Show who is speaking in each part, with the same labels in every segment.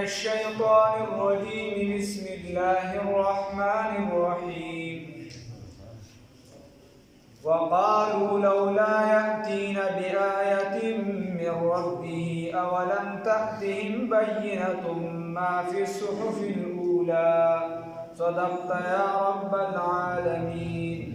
Speaker 1: الشيطان الرجيم. بسم الله الرحمن الرحيم. وقالوا لولا يأتينا بآية من ربه أولم تأتهم بينة ما في الصحف الأولى. صدقت يا رب العالمين.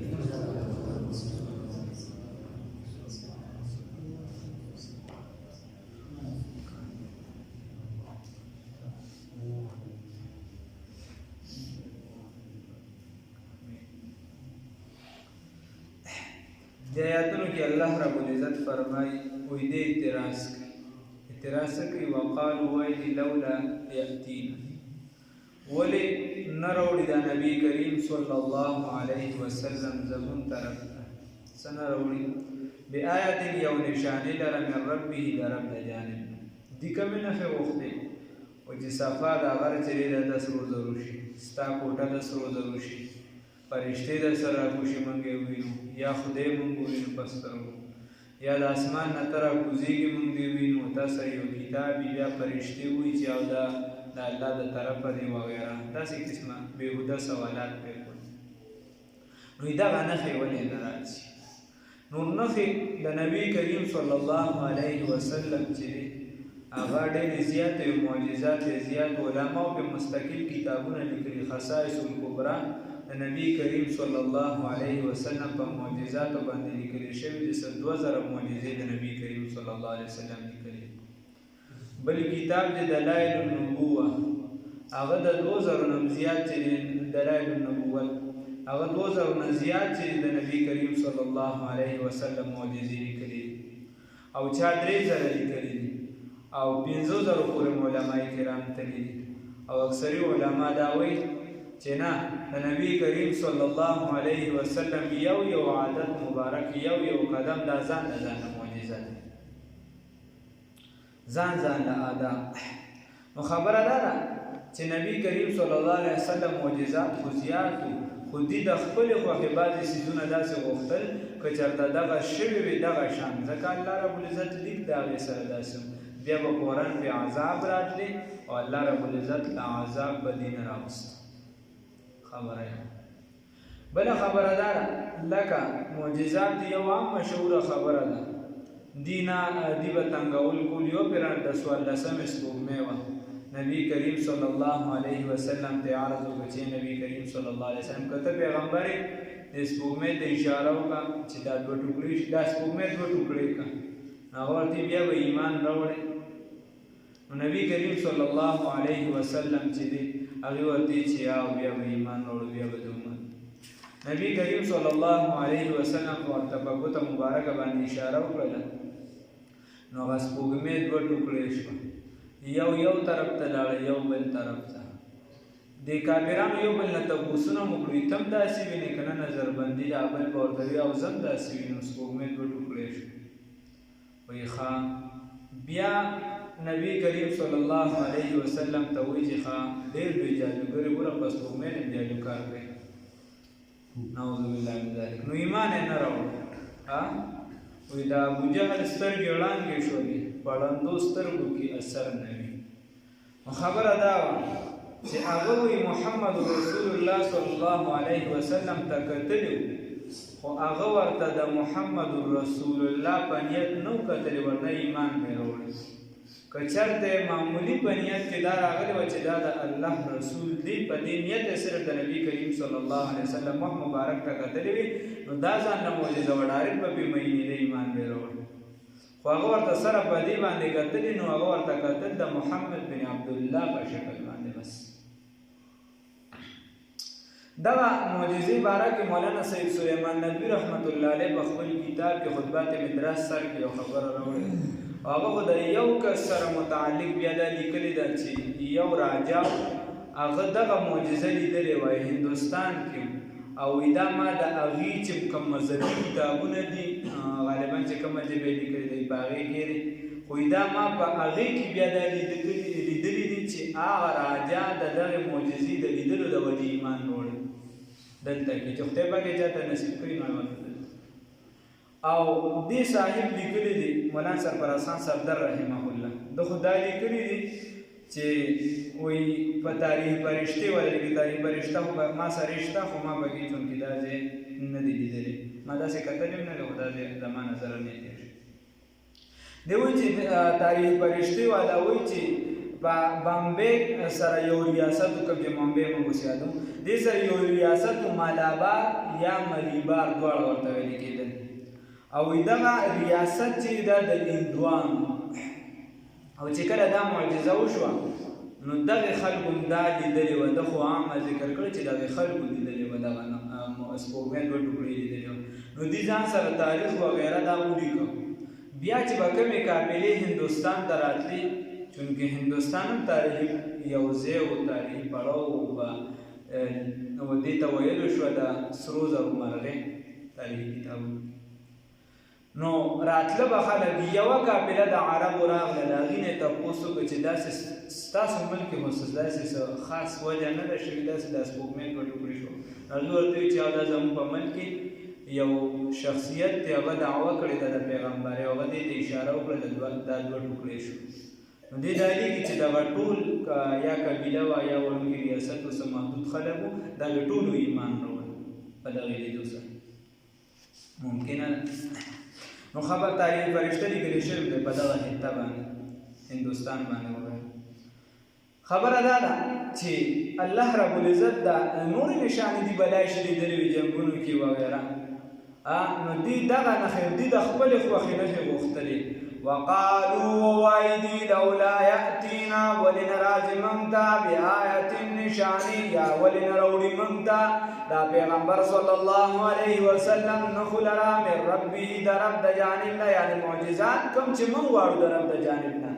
Speaker 1: آیاتونو کې الله رب العزت فرمای وې دې اعتراض کوي وقالو وایي لولا یأتینا ولی نروړي د نبی کریم صلی الله علیه وسلم زمون طرف سنروړي بآیات یو نشانه لره من ربه لرب د جانب دي کوم نه وخته او چې صفا د غر چری د سرو ضروري ستا کوټه د سرو ضروري فرشته د سره خوشي منګي وینو یا خدای مونږ وینو پسترو یا د اسمان نتر کوزيږي مونږ دی وینو تاسو یو کتاب یا فرشته وی چې او دا د الله د طرفه دی وغیرہ تاسو قسمه بهوده سوالات وکړو نو دا غنخه ولې ناراضي نور نخه د نبی کریم صلی الله علیه وسلم چې هغه ډېر زیات معجزات زیات علماء په مستقل کتابونه لیکلي خصائص الکبرى د نبی کریم صلی الله علیه وسلم په معجزات باندې لیکل شوی د 2000 معجزې د نبی کریم صلی الله علیه وسلم لیکلي بل کتاب د دلائل النبوه هغه د 2000 نم زیات چې دلائل النبوه هغه 2000 نم زیات چې د نبی کریم صلی الله علیه وسلم معجزې لیکلي او چا 3000 لیکلي او 15000 پورې علماء کرام تللي او اکثری علما دا وایي چې نه د نبی کریم صلی الله علیه وسلم یو عادت مبارک یو قدم دا ځان معجزه ده ځان له آداب نو خبره ده چې نبی کریم صلی الله علیه وسلم معجزات خو زیات خو دې د خپل خوښې بعضې څیزونه داسې غوښتل که چېرته دغه شوي وي دغه شان ځکه الله رب العزت لیک د هغې سره داسې بیا به فوراً پرې عذاب راتلی او الله رب العزت له عذاب به دې نه راوست خبره بله خبره ده لکه معجزات یو عام مشهوره خبره ده دینا دی به تنګول کول یو پران د 14 سپوږمۍ وه نبی کریم صلی الله علیه وسلم ته عرض وکړ چې نبی کریم صلی الله علیه وسلم کته پیغمبر د سپوږمۍ ته اشاره وکړه چې دا دوه ټوکړي دا سپوږمۍ دوه ټوکړي کړه هغه ورته بیا به ایمان راوړی نو نبی کریم صلی الله علیه وسلم چې دی هغه ورته چې او بیا به ایمان راوړ بیا به دومره نبی کریم صلی الله علیه وسلم ورته په ګوته مبارکه باندې اشاره وکړه نو هغه سپوږمۍ دوه ټوکړې شوه یو طرف ته لاړه یو بل طرف ته د کافرانو یو بل نه تپوسونه وکړي تم داسې وینې که نه نظربندي د بل به ورته وي او زه هم داسې وینم سپوږمۍ دوه ټوکړې شوه وایي ښه بیا نبی کریم صلی الله علیه وسلم ته وایي چې ښه ډېر لوی جادوګر ګوره په سپوږمۍ نه جادو کار کوي نعوذ بالله من ذلک نو ایمان یې نه راوړ وی دا ابوجهل سترګې وړاندې شولې په ړندو سترګو کې اثر نه وي نو خبره دا وه چې هغه وی محمد رسول الله صلی الله علیه وسلم ته کتلي خو هغه ورته د محمد رسول الله په نیت نه و کتلي ورنه ایمان به یې راوړی که چېرته معمولي په نیت کې دا راغلی وه چې دا د الله رسول دی په دې نیت یې صرف د نبي کریم صلی الله علیه وسلم مخ مبارک ته کتلي وي نو دا ځان نه معجزه وه ډارېک به پرې مینې د ایمان به یې راوړی خو هغه ورته سره په دې باندې کتلي نو هغه ورته کتل د محمد بن عبدالله په شکل باندې بس دغه معجزې باره کې مولانا سید سلیمان ندوي رحمت الله علیه په خپل کتاب کې خطبات مدرس سر کې یو خبره راوړې هغه خو د یو کس سره متعلق بیا دا لیکلي ده چې یو راجا هغه دغه معجزه لیدلې وای هندوستان کې او دا ما د هغې چې کوم مذهبي کتابونه دي غالبا چې کومه ژبه یې لیکلې دی په هغې کې خو دا ما په هغې کې بیا دا لیدلي دي چې هغه راجا د دغې معجزې د لیدلو د وجې ایمان راوړی دلته کې چې خدای پاک یې چاته نصیب کړي نو او دې صاحب لیکلي دي مولانا سرفراز خان صفدر رحمه الله د خدای لیکلي دي چې وایي په تاریخ پرشتې ولري تاریخ پرشته خو ما سره شته خو ما پکې چونکې دا ځای نه دی لیدلی ما داسې کتلی هم نه دی خو دا ځای زما نظر نه تېر شي دی وایي چې تاریخ پرشتې والا وایي چې په بامبې سره یو ریاست و کوم چې بامبې موږ اوسېدو دې سره یو ریاست و مالابار یا ملیبار دواړه ورته ویل کېدل او دغه ریاست چې دا د هندوانو او چې کله دا معجزه وشوه نو دغه خلکو دا لیدلې وه ده خو عامه ذکر کړی چې دغه خلکو لیدلې وه دغه سپوږمۍ دوه ټوکړې لیدلې وه نو دوی ځان سره تاریخ وغیره دا ولیکه بیا چې به کومې قافلې هندوستان ته راتلې چونکې هندوستان هم تاریخي یو ځای و تاریخي پړاو به دې ته ویلو شوه د سرو زرو مرغۍ تاریخي کتابونه نو راتله به خلک یوه قافله د عربو راغله د هغې نه یې تپوس وکړه چې داسې ستاسو ملک کې خو داسې څه خاص وجه نه ده شوې داسې دا سپوږمۍ دوه ټوکرې شو هغې ورته وایي چې دا زموږ په ملک کې یو شخصیت دی هغه دعوه کړې ده د پیغمبرۍ هغه دې ته اشاره وکړه دا دوه ټوکرې شو نو دې دلیږي چې دغه ټول یا قبیله وه یا وړوکي ریاست و څه محدود خلک وو دغه ټولو ایمان راوړ په دغې لیدو سره ممکنه نو خبر تاریخ فرشته لیکلی شوی دی په دغه حته باندې هندوستان باندې وغیره خبره دا ده چې الله رب العزت دا نورې نشانې دي بلای شي لیدلې وي جنګونو کې وغیره نو دوی دغه نښې دوی د خپلې خوښې نښې غوښتلې وقالوا ووایدي لولا یأتینا ولن راځي موږ ته بآیة نشانې یا ولن راوړي موږ ته دا پیغمبر صلی الله علیه وسلم نښو لره من ربه د رب د جانب نه یعنې معجزات کوم چې موږ غواړو د رب د جانب نه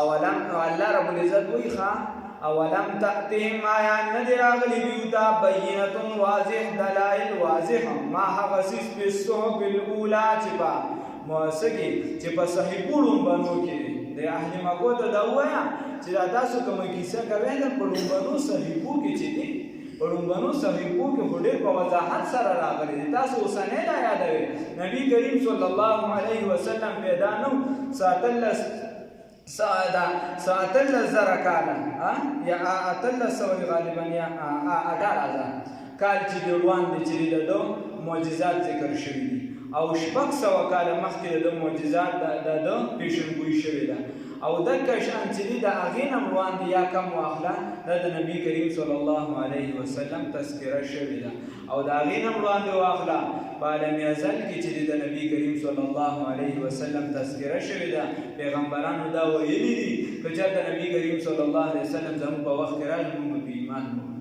Speaker 1: اولم الله رب العزت وایي اولم تأتهم آیا نه دی راغلي دوی ته بینة واضح دلایل واضح ما هغه څیز په الصحف الاولی چې په موسکی چې په صحیفو لومبنو کې د اهل مکو ته دا ووایه چې دا تاسو کومه کیسه کوئ ده په لومبنو صحیفو کې چې دي په لومبنو صحیفو کې خو ډېر په وضاحت سره راغلي دي تاسو اوسنۍ نه یادوئ نبي کریم صلی الله علیه وسلم پیدا نه و اتلس زره کاله یا اتلس سوه غالبا یا 18,000 کال چې د وړاندې چې د ده معجزات ذکر شوي دي او 600 کاله مخکې د معجزات د ده پیشنګویي شوې ده او دغه شان چې د هغې نه وړاندې یا کم واخله دا د نبي کریم صلی الله علیه وسلم تذکره شوې ده او د هغې نه وړاندې واخله په عالم ازل کې چې د نبي کریم صلی الله علیه وسلم تذکره شوې ده پیغمبرانو دا ویلي دي که چېرته نبي کریم صلی الله علیه وسلم زموږ په وخت کې راغی موږ به ایمان وکړو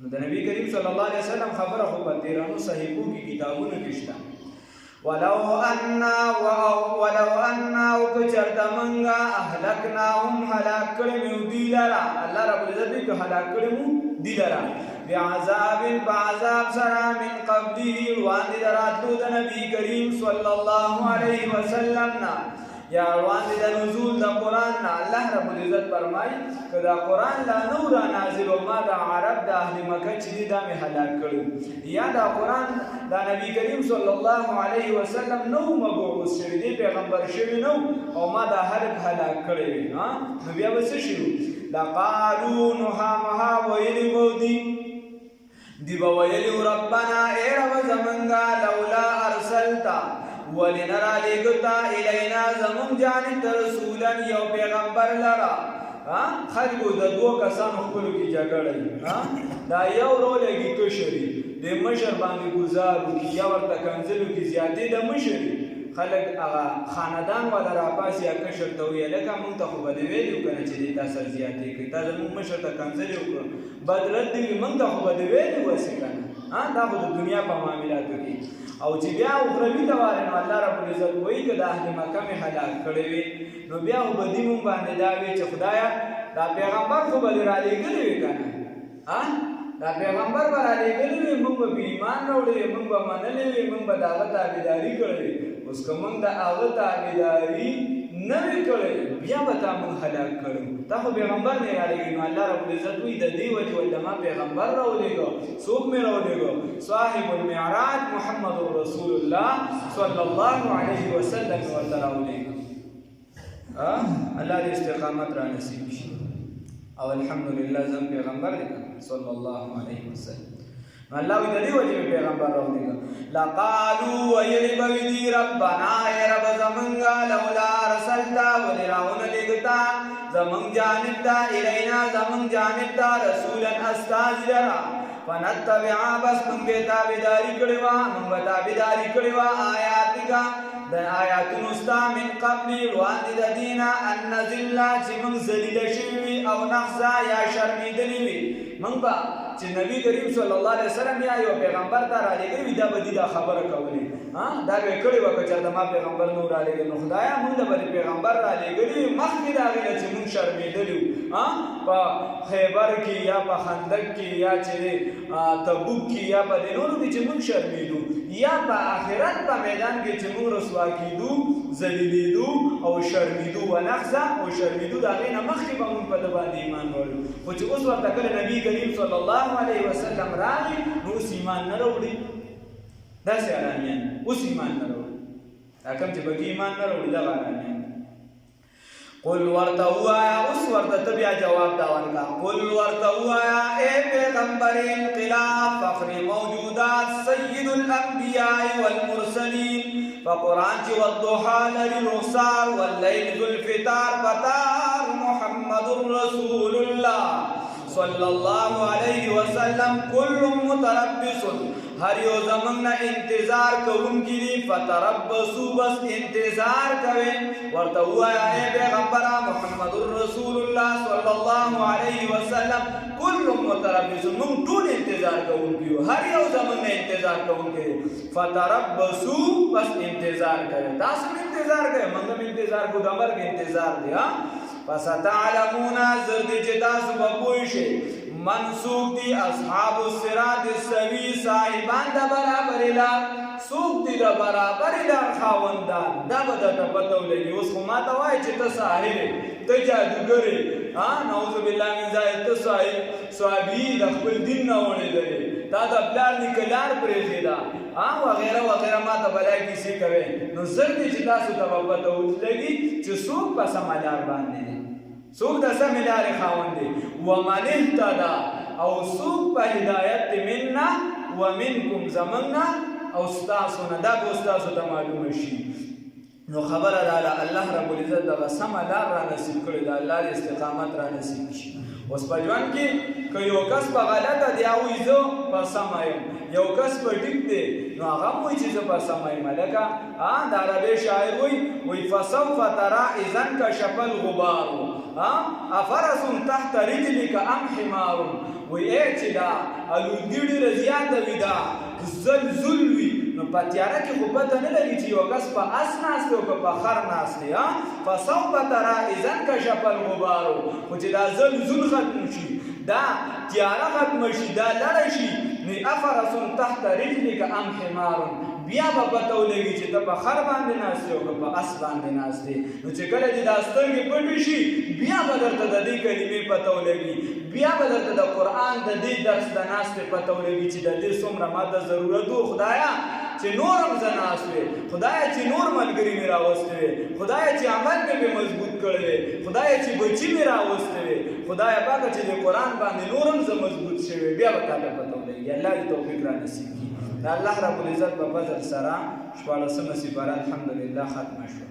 Speaker 1: نو د نبي کریم صلی الله علیه وسلم خبره خو په تېرانو صحیفو کې کتابونو کې شته ولو أنا وكجرد منغا أهلكناهم هلاك كلمو دي لرا الله رب العزت کو هلاك كلمو دي لرا بعذاب سرا من قبله وان دراتلو د نبی کریم صلی الله علیه وسلم نا یا وان د نزول د قران نا الله رب العزت فرمای کدا قران لا نور نازل ما د عرب د اهل مکه چې دا می هلاک کړو یا دا قران دا نبی کریم صلی الله علیه وسلم نو مبعوث شوی دی پیغمبر شوی نو او ما دا هلاک کړی ها نو بیا وسه شو لقالوا نها ویلی بودی دی ویلی ربنا اے رب زمنگا لولا ارسلتا ولنرا لگتا الینا زمون جانب رسولا یو پیغمبر لرا خلقو د دوه کسانو خپلو کې جګړه دا یو رو لګي کشري د مشر باندې گزارو کې یا ورته کنځلو کې زیاتې د مشري خلک هغه خاندان ولا راپاس یا کشر ته ویل لکه مونږ ته خو به دې ویلي وکنه چې دې تاسو زیاتې کوي تا زموږ مشر ته کنځلې وکړه بدرت دې مونږ ته خو به دې ویلي وسې کنه دا خو د دنیا په معاملاتو کې او چې بیا اخروي ته واره نو الله رب العزت وایي که د اهل مکه مې هلاک کړی وي نو بیا خو به دې مونږ باندې دا وي چې خدایه دا پیغمبر خو به دې رالېږلی وي که نه دا پیغمبر به رالېږلی وي مونږ به ایمان راوړی وي مونږ به منلی وي مونږ به د هغه تابعداري کړی وي اوس که مونږ د هغه تابعداري نه وي کړی بیا به تا مونږ هلاک کړو دا خو پیغمبر نه رالېږي نو الله رب العزت وایي د دې وجې ولې ما پیغمبر راولېږه څوک مې راولېږه صاحب المعراج محمد رسول الله صلی الله علیه وسلم ورته راولېږه الله دې استقامت را نصیب شي او الحمدلله زم پیغمبر دی صلی الله علیه وسلم الله وی دې وجه پیغمبر راوړي لقالوا ويربدي ربنا يا رب زمنگا لولا رسلتا ولراون لگتا زمن جانب تا الینا زمن جانب تا رسولا استاذرا فنتبع بس من تابعداری کړوا من تابعداری کړوا آیاتکا د آیاتونو استا من قبل وان د دینا ان نزل چې من ذلیل شوی او نخزا یا شرمیدلی وی من با چې نبی کریم صلی الله علیه وسلم یا یو پیغمبر ته را لګوي دا به دا خبره کوي ها دا به کړي وکړه چې ما پیغمبر نور را لګي نو خدایا موږ د پیغمبر را لګي مخکې دا غل چې موږ شرمیدلی ها په خیبر کې یا په خندق کې یا چې تبوک کې یا په دینونو کې چې موږ شرمیدو یا په آخرت په میدان کې چې موږ رسوا کیدو ذلیلیدو او شرمیدو و نخزا او شرمیدو دا غینه مخکې به موږ په د باندې ایمان ورو خو چې اوس ورته کله نبی کریم صلی الله علیه وسلم راغی نو اوس ایمان نه راوړي داسې ارامیان اوس ایمان نه راوړي دا کوم چې بګي ایمان نه راوړي دغه ارامیان قل ورته وایا اوس ورته بیا جواب دا ورکا قل ورته وایا اے پیغمبر انقلاب فخر موجودات سید الانبیاء والمرسلین فقرآن چې والضحى للرخصار واللیل ذو الفطار فتار محمد رسول الله صلی الله علیه وسلم کل متربص هر یو زمنګ نه انتظار کوونکی دي فتربصوا بس انتظار کوي ورته وایا اے پیغمبر محمد رسول الله صلی الله علیه وسلم کل متربص موږ ټول انتظار کوونکی هر یو زمنګ نه انتظار کوونکی فتربصوا بس انتظار کوي تاسو انتظار کوي موږ انتظار کو دمر کې انتظار دی ها فستعلمون زرد جدا سببوشی منسوک دی اصحاب الصراط السوی صاحبان دا برابر لار سوک دی دا برابر لار خاوندان دا بدا تا پتو لگی اس خو ما تا وائی چه تا ساحر تا جادوگره نعوذ باللہ من ذائد تا صحابی دا خپل دین نوڑی دره تا دا پلار نکلار پریخی دا وغیرہ وغیرہ ما تا بلائی کسی کوئے نو زردی چه تاسو تا پتو لگی چه سوک پا سمالار باندے دی سوک دا سمالار خاون دی ومن اهتدا او سوک پا ہدایت مننا ومنکم زمننا او ستاسونا دا کو ستاسو تا معلوم شی نو خبر ادا اللہ رب العزت دا سمالار را نصیب کرد اللہ استقامت را نصیب شی اوس په ژوند کې که یو کس په غلطه دی او زه په سمه یم یو کس په ټیک دی نو هغه هم وایي چې زه په سمه یم لکه د عربي شاعر وایي فسوف ترى اذا انکشف الغبار افرس تحت رجلک ام حمار وایي ای چې دا الودګي ډېره زیاته وي دا زلزل وي نو په تیاره کې خو پته نه لګي چې یو کس په اس ناست او که په خر ناست دی فسوف ترى اذا انکشف الغبار خو چې دا زلزل ختم شي دا تیاره ختم شي دا لړه شي نو افرس تحت رجلک ام حمار بیا به پته ولګي چې ته په خر باندې ناست یې او که په اس باندې ناست دی نو چې کله چې دا سترګې پټې شي بیا به درته د دې کلمې پته ولګي بیا به درته د قرآن د دې درس د ناستې پته ولګي چې د دې څومره ماته ضرورت و خدایه چې نورم زه ناست وې خدایه چې نور ملګري مې راوستې وې خدایه چې عمل مې مضبوط کړی وې خدایه چې بچي مې راوستې وې خدایه پاکه چې د قرآن باندې نورم زه مضبوط شوی بیا به تاته پته ولګي الله دې توفیق را نصیب کړي د الله رب العزت په فضل سره 14 سپاره الحمدلله ختمه شوه